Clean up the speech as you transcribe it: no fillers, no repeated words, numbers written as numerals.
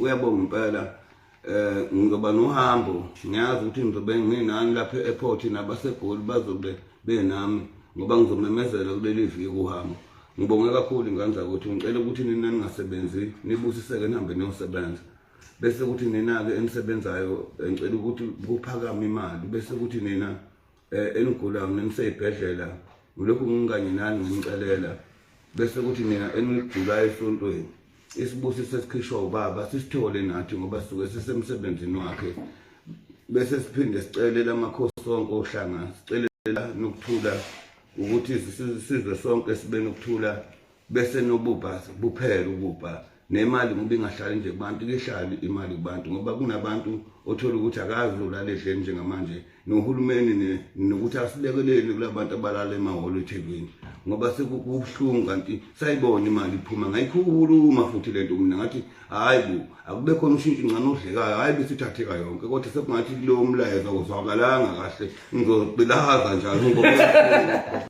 uyabonga impela ngizoba nohambo ngiyazi ukuthi ngizobe nginani lapha e-airport nabasegoli bazobe benami ngoba ngizomemezela kuleli viki uhambo. Ngibonge kakhulu ingane zakuthi ngicela ukuthi nina ningasebenzi nibusiseke nihambe niyosebenza bese ukuthi nina-ke enisebenzayo ngicela ukuthi kuphakame imali bese ukuthi nina enigulayo niseyibhedlela ngilokhu nginganye nani nginicelela bese ukuthi nina enigulayo esontweni isibusiso esikhishwa ubaba sisithole nathi ngoba sisuke sisemsebenzini wakhe bese siphinde sicelela amakhosi sonke ohlanga sicelela nokuthula ukuthi sizwe sonke sibe nokuthula bese nobubha buphele ububha nemali ngoba ingahlali nje kubantu ihlali imali kubantu ngoba kunabantu othola ukuthi akazula ledleni njengamanje nohulumeni nokuthi asilekelele kulabantu abalala emahholo eThekwini ngoba sekubuhlungu kanti sayibona imali iphuma ngayikhuluma futhi lento mina ngathi hayi bu akube khona ushintsho incane odlekayo hayi besithatheka yonke kodwa sekungathi kulo mlayezo awuzwakalanga kahle ngizocelaza njalo ngoba